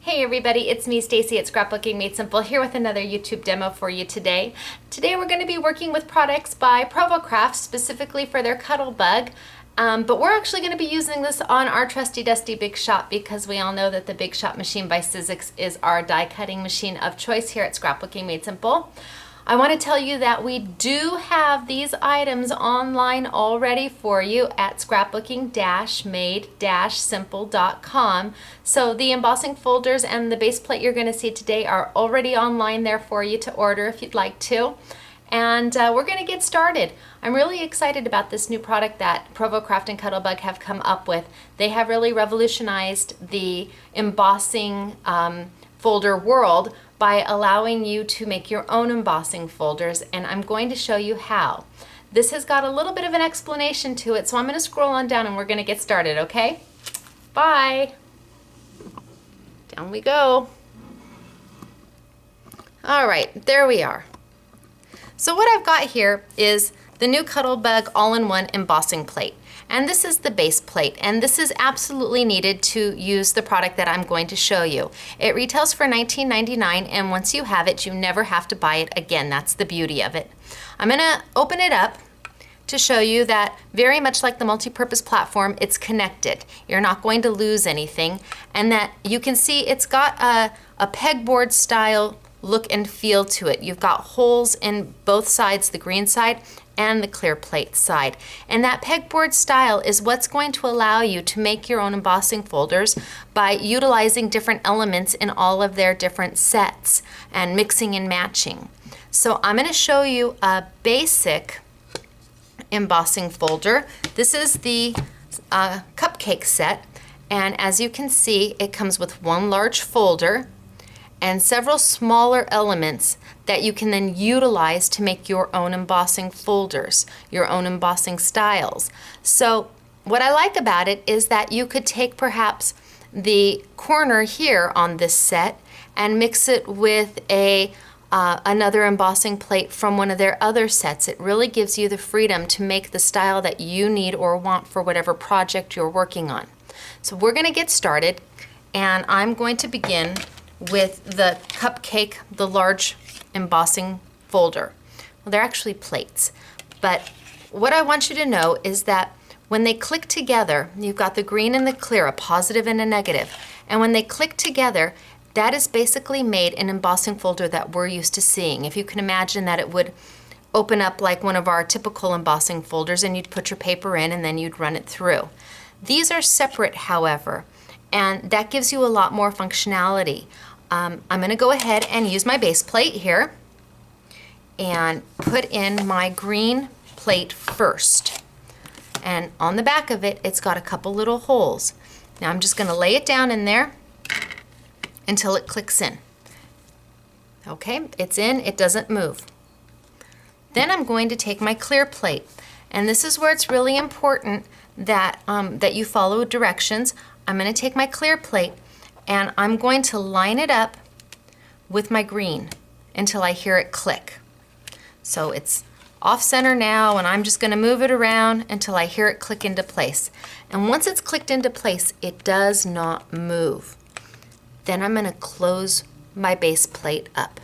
Hey everybody, it's me Stacy at Scrapbooking Made Simple here with another YouTube demo for you today. Today we're going to be working with products by Provocraft specifically for their Cuttlebug, but we're actually going to be using this on our trusty dusty Big Shot because we all know that the Big Shot machine by Sizzix is our die cutting machine of choice here at Scrapbooking Made Simple. I want to tell you that we do have these items online already for you at scrapbooking-made-simple.com. So the embossing folders and the base plate you're going to see today are already online there for you to order if you'd like to. And we're going to get started. I'm really excited about this new product that Provocraft and Cuttlebug have come up with. They have really revolutionized the embossing folder world by allowing you to make your own embossing folders, and I'm going to show you how. This has got a little bit of an explanation to it, so I'm going to scroll on down and we're going to get started, okay? Bye! Down we go. All right, there we are. So what I've got here is the new Cuttlebug all-in-one embossing plate. And this is the base plate, and this is absolutely needed to use the product that I'm going to show you. It retails for $19.99, and once you have it, you never have to buy it again. That's the beauty of it. I'm gonna open it up to show you that very much like the multi-purpose platform, it's connected. You're not going to lose anything, and that you can see it's got a pegboard style look and feel to it. You've got holes in both sides, the green side and the clear plate side. And that pegboard style is what's going to allow you to make your own embossing folders by utilizing different elements in all of their different sets and mixing and matching. So I'm going to show you a basic embossing folder. This is the Cupcake Set, and as you can see, it comes with one large folder and several smaller elements that you can then utilize to make your own embossing folders, your own embossing styles. So what I like about it is that you could take perhaps the corner here on this set and mix it with another embossing plate from one of their other sets. It really gives you the freedom to make the style that you need or want for whatever project you're working on. So we're going to get started, and I'm going to begin with the Cupcake, the large embossing folder. Well, they're actually plates, but what I want you to know is that when they click together, you've got the green and the clear, a positive and a negative, and when they click together, that is basically made an embossing folder that we're used to seeing. If you can imagine that it would open up like one of our typical embossing folders, and you'd put your paper in and then you'd run it through. These are separate, however, and that gives you a lot more functionality. I'm going to go ahead and use my base plate here and put in my green plate first. And on the back of it, it's got a couple little holes. Now I'm just going to lay it down in there until it clicks in. Okay, it's in, it doesn't move. Then I'm going to take my clear plate, and this is where it's really important that, that you follow directions. I'm going to take my clear plate and I'm going to line it up with my green until I hear it click. So it's off center now, and I'm just going to move it around until I hear it click into place. And once it's clicked into place, it does not move. Then I'm going to close my base plate up.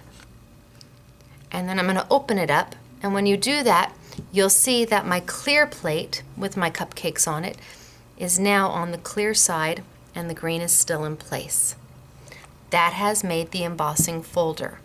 And then I'm going to open it up, and when you do that, you'll see that my clear plate with my cupcakes on it is now on the clear side, and the green is still in place. That has made the embossing folder.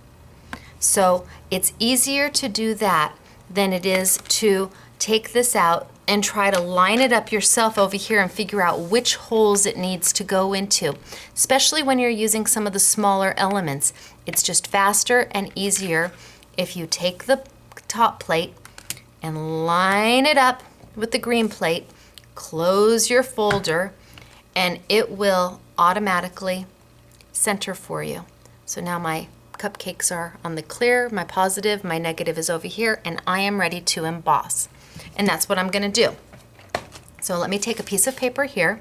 So it's easier to do that than it is to take this out and try to line it up yourself over here and figure out which holes it needs to go into, especially when you're using some of the smaller elements. It's just faster and easier if you take the top plate and line it up with the green plate, close your folder, and it will automatically center for you. So now my cupcakes are on the clear, my positive, my negative is over here, and I am ready to emboss. And that's what I'm going to do. So let me take a piece of paper here,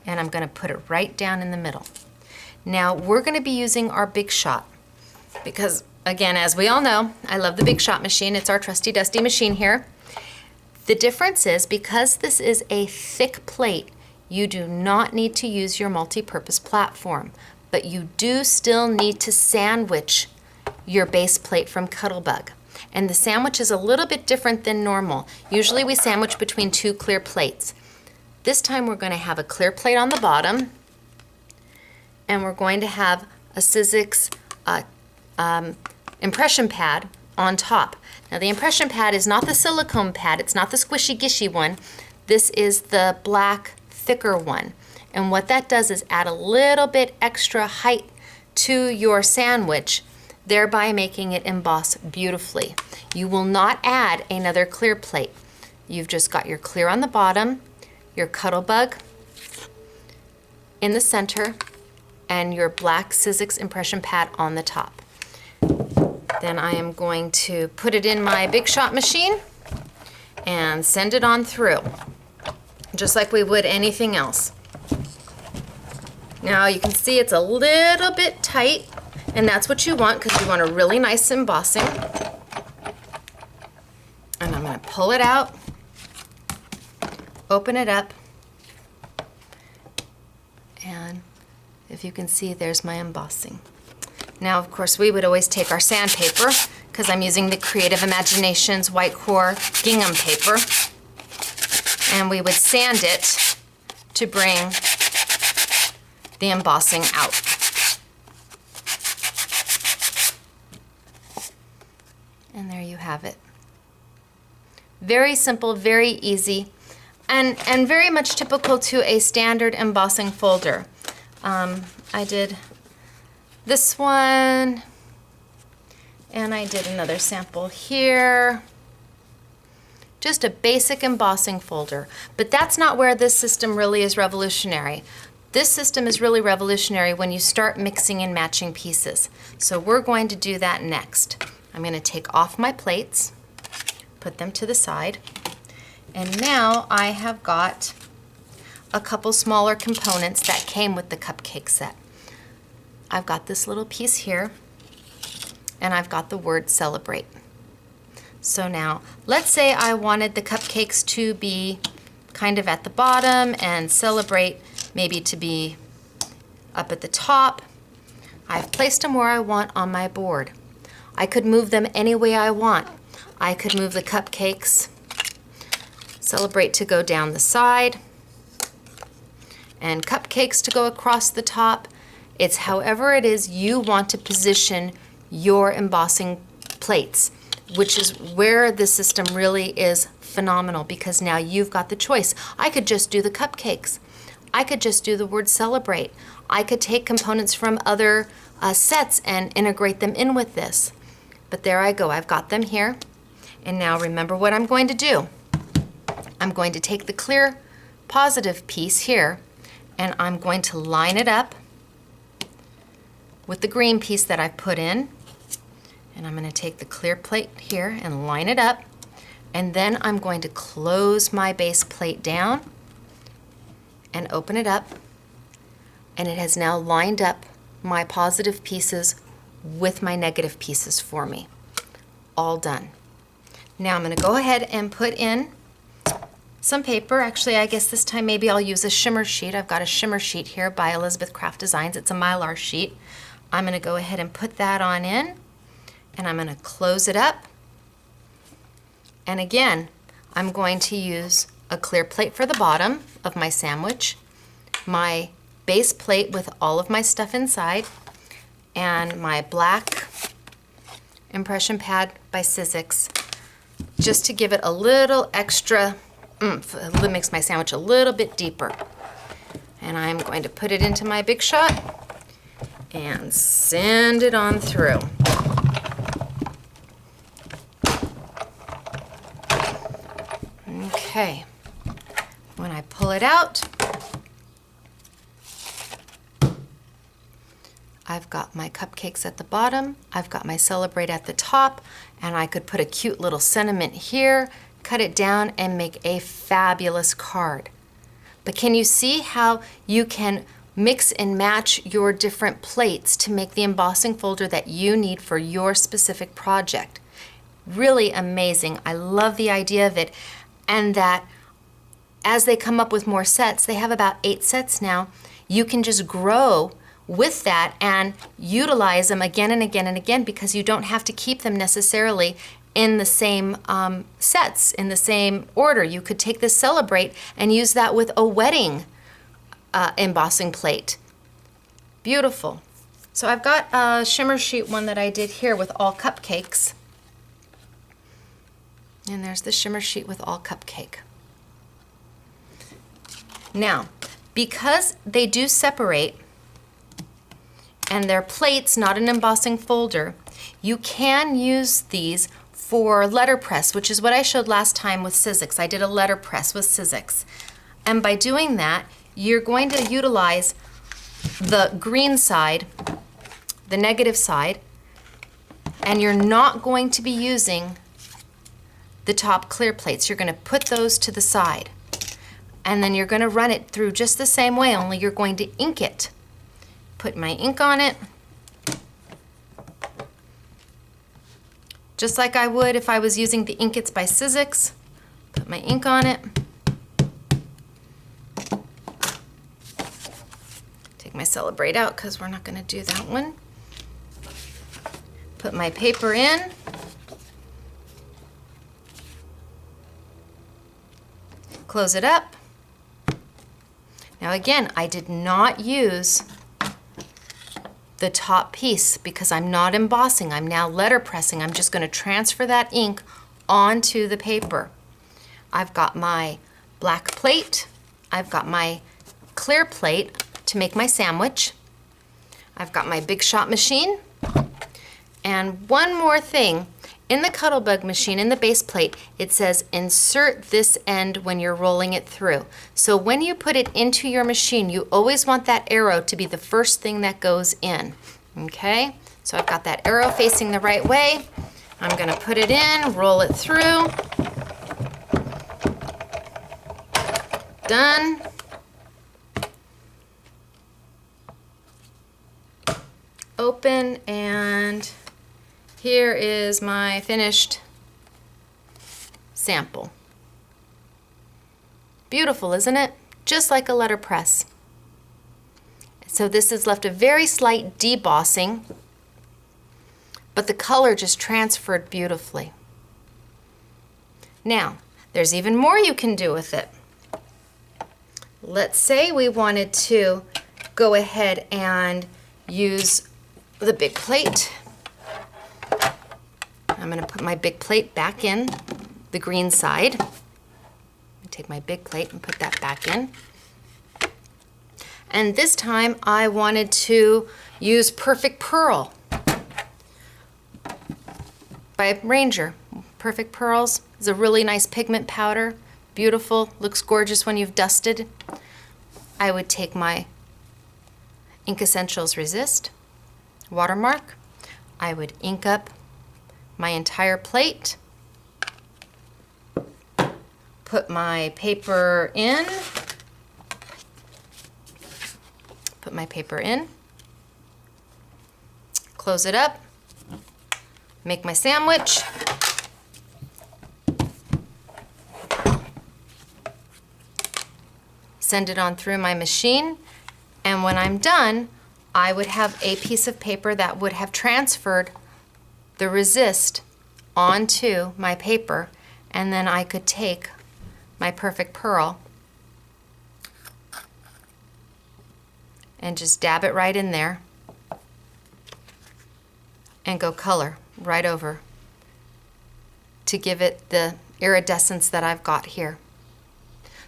and I'm going to put it right down in the middle. Now we're going to be using our Big Shot because, again, as we all know, I love the Big Shot machine. It's our trusty dusty machine here. The difference is because this is a thick plate, you do not need to use your multi-purpose platform, but you do still need to sandwich your base plate from Cuttlebug. And the sandwich is a little bit different than normal. Usually we sandwich between two clear plates. This time we're going to have a clear plate on the bottom, and we're going to have a Sizzix impression pad on top. Now the impression pad is not the silicone pad, it's not the squishy gishy one. This is the black, thicker one. And what that does is add a little bit extra height to your sandwich, thereby making it emboss beautifully. You will not add another clear plate. You've just got your clear on the bottom, your Cuttlebug in the center, and your black Sizzix impression pad on the top. Then I am going to put it in my Big Shot machine and send it on through, just like we would anything else. Now you can see it's a little bit tight, and that's what you want because you want a really nice embossing. And I'm going to pull it out, open it up, and if you can see, there's my embossing. Now, of course, we would always take our sandpaper, because I'm using the Creative Imaginations White Core gingham paper, and we would sand it to bring the embossing out. And there you have it. Very simple, very easy, and very much typical to a standard embossing folder. I did this one, and I did another sample here. Just a basic embossing folder, but that's not where this system really is revolutionary. This system is really revolutionary when you start mixing and matching pieces. So we're going to do that next. I'm going to take off my plates, put them to the side, and now I have got a couple smaller components that came with the Cupcake Set. I've got this little piece here, and I've got the word celebrate. So now, let's say I wanted the cupcakes to be kind of at the bottom and celebrate maybe to be up at the top. I've placed them where I want on my board. I could move them any way I want. I could move the cupcakes, celebrate to go down the side, and cupcakes to go across the top. It's however it is you want to position your embossing plates, which is where the system really is phenomenal, because now you've got the choice. I could just do the cupcakes. I could just do the word celebrate. I could take components from other sets and integrate them in with this. But there I go, I've got them here. And now remember what I'm going to do. I'm going to take the clear positive piece here, and I'm going to line it up with the green piece that I put in. And I'm going to take the clear plate here and line it up. And then I'm going to close my base plate down and open it up. And it has now lined up my positive pieces with my negative pieces for me. All done. Now I'm going to go ahead and put in some paper. Actually, I guess this time maybe I'll use a shimmer sheet. I've got a shimmer sheet here by Elizabeth Craft Designs. It's a Mylar sheet. I'm going to go ahead and put that on in, and I'm going to close it up. And again, I'm going to use a clear plate for the bottom of my sandwich, my base plate with all of my stuff inside, and my black impression pad by Sizzix, just to give it a little extra oomph. It makes my sandwich a little bit deeper. And I'm going to put it into my Big Shot and send it on through. Okay, when I pull it out, I've got my cupcakes at the bottom, I've got my celebrate at the top, and I could put a cute little sentiment here, cut it down, and make a fabulous card. But can you see how you can mix and match your different plates to make the embossing folder that you need for your specific project? Really amazing. I love the idea of it, and that as they come up with more sets, they have about 8 sets now, you can just grow with that and utilize them again and again and again, because you don't have to keep them necessarily in the same sets, in the same order. You could take this Celebrate and use that with a wedding embossing plate. Beautiful. So I've got a shimmer sheet one that I did here with all cupcakes. And there's the shimmer sheet with all cupcake. Now, because they do separate, and they're plates, not an embossing folder, you can use these for letterpress, which is what I showed last time with Sizzix. I did a letterpress with Sizzix. And by doing that, you're going to utilize the green side, the negative side, and you're not going to be using the top clear plates. You're going to put those to the side. And then you're going to run it through just the same way, only you're going to ink it. Put my ink on it, just like I would if I was using the Inkits by Sizzix. Put my ink on it. Take my Celebrate out because we're not going to do that one. Put my paper in. Close it up. Now again, I did not use the top piece because I'm not embossing. I'm now letterpressing. I'm just going to transfer that ink onto the paper. I've got my black plate. I've got my clear plate to make my sandwich. I've got my Big Shot machine. And one more thing, in the Cuttlebug machine, in the base plate, it says insert this end when you're rolling it through. So when you put it into your machine, you always want that arrow to be the first thing that goes in. Okay? So I've got that arrow facing the right way. I'm going to put it in, roll it through. Done. Open, and here is my finished sample. Beautiful, isn't it? Just like a letterpress. So this has left a very slight debossing, but the color just transferred beautifully. Now, there's even more you can do with it. Let's say we wanted to go ahead and use the big plate. I'm going to put my big plate back in the green side. Take my big plate and put that back in. And this time I wanted to use Perfect Pearl by Ranger. Perfect Pearls is a really nice pigment powder. Beautiful, looks gorgeous when you've dusted. I would take my Ink Essentials Resist watermark. I would ink up my entire plate, put my paper in, close it up, make my sandwich, send it on through my machine, and when I'm done, I would have a piece of paper that would have transferred the resist onto my paper, and then I could take my Perfect Pearl and just dab it right in there and go color right over to give it the iridescence that I've got here.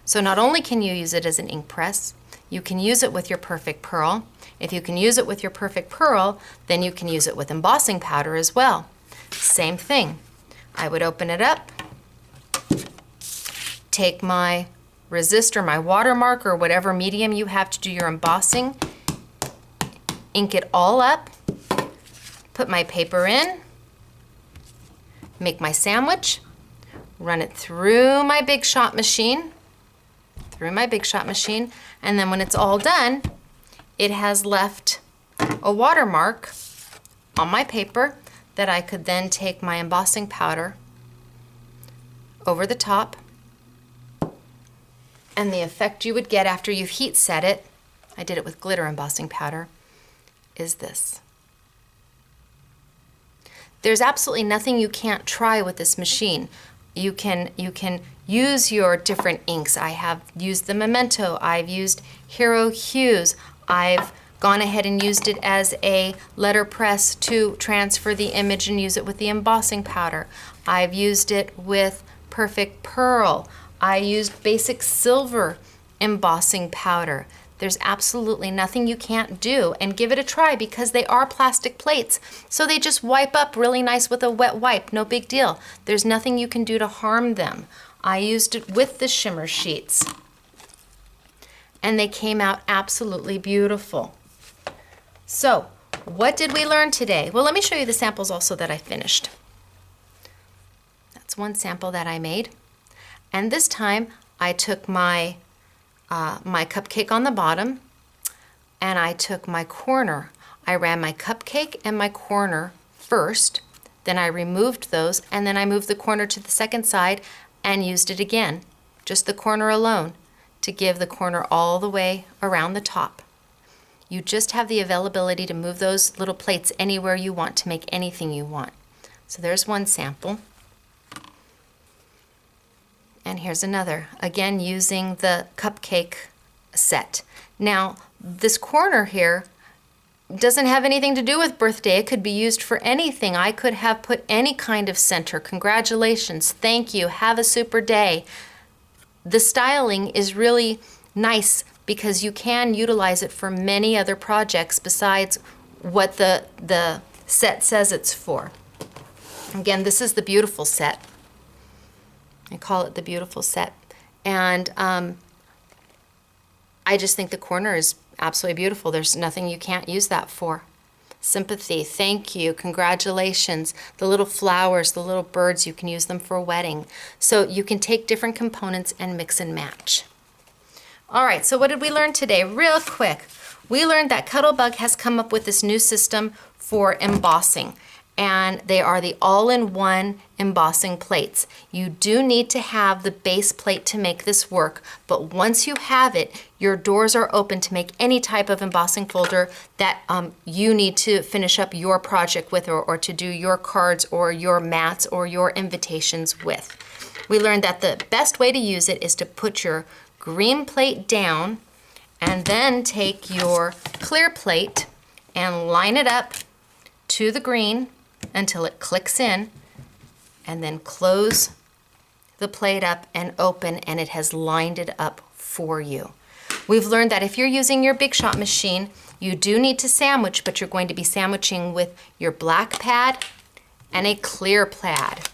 So not only can you use it as an ink press, you can use it with your Perfect Pearl. If you can use it with your Perfect Pearl, then you can use it with embossing powder as well. Same thing. I would open it up, take my resist or my watermark or whatever medium you have to do your embossing, ink it all up, put my paper in, make my sandwich, run it through my Big Shot machine, and then when it's all done, it has left a watermark on my paper that I could then take my embossing powder over the top And the effect you would get after you've heat set it, I did it with glitter embossing powder, is this. There's absolutely nothing you can't try with this machine. You can use your different inks. I have used the Memento, I've used Hero Hues, I've gone ahead and used it as a letterpress to transfer the image and use it with the embossing powder. I've used it with Perfect Pearl. I used basic silver embossing powder. There's absolutely nothing you can't do, and give it a try because they are plastic plates. So they just wipe up really nice with a wet wipe, no big deal. There's nothing you can do to harm them. I used it with the shimmer sheets and they came out absolutely beautiful. So what did we learn today? Well, let me show you the samples also that I finished. That's one sample that I made. And this time I took my cupcake on the bottom and I took my corner. I ran my cupcake and my corner first, then I removed those, and then I moved the corner to the second side and used it again, just the corner alone, to give the corner all the way around the top. You just have the availability to move those little plates anywhere you want to make anything you want. So there's one sample. And here's another, again using the Cupcake Set. Now, this corner here doesn't have anything to do with birthday. It could be used for anything. I could have put any kind of center. Congratulations, thank you, have a super day. The styling is really nice because you can utilize it for many other projects besides what the set says it's for. Again, this is the beautiful set. I call it the beautiful set. And I just think the corner is absolutely beautiful. There's nothing you can't use that for. Sympathy, thank you, congratulations. The little flowers, the little birds, you can use them for a wedding. So you can take different components and mix and match. All right, so what did we learn today? Real quick, we learned that Cuttlebug has come up with this new system for embossing. And they are the all-in-one embossing plates. You do need to have the base plate to make this work, but once you have it, your doors are open to make any type of embossing folder that you need to finish up your project with, or to do your cards or your mats or your invitations with. We learned that the best way to use it is to put your green plate down and then take your clear plate and line it up to the green until it clicks in, and then close the plate up and open, and it has lined it up for you. We've learned that if you're using your Big Shot machine, you do need to sandwich, but you're going to be sandwiching with your black pad and a clear pad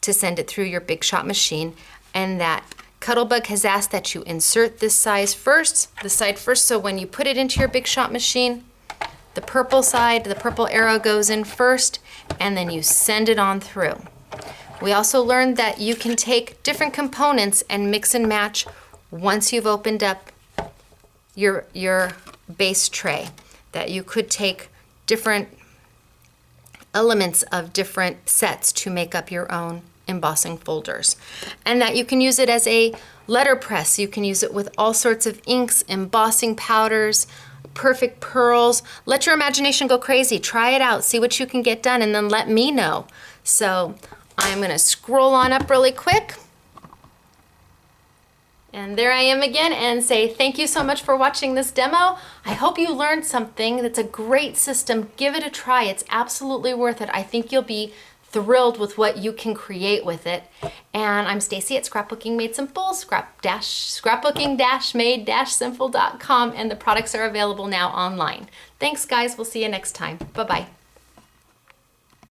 to send it through your Big Shot machine, and that Cuttlebug has asked that you insert this side first, so when you put it into your Big Shot machine, the purple side, the purple arrow goes in first, and then you send it on through. We also learned that you can take different components and mix and match once you've opened up your base tray, that you could take different elements of different sets to make up your own embossing folders, and that you can use it as a letterpress. You can use it with all sorts of inks, embossing powders, perfect pearls. Let your imagination go crazy. Try it out, see what you can get done, and then let me know. So I'm gonna scroll on up really quick. And there I am again, and say thank you so much for watching this demo. I hope you learned something. That's a great system. Give it a try. It's absolutely worth it. I think you'll be thrilled with what you can create with it. And I'm Stacy at Scrapbooking Made Simple, scrapbooking-made-simple.com, and the products are available now online. Thanks guys, we'll see you next time. Bye-bye.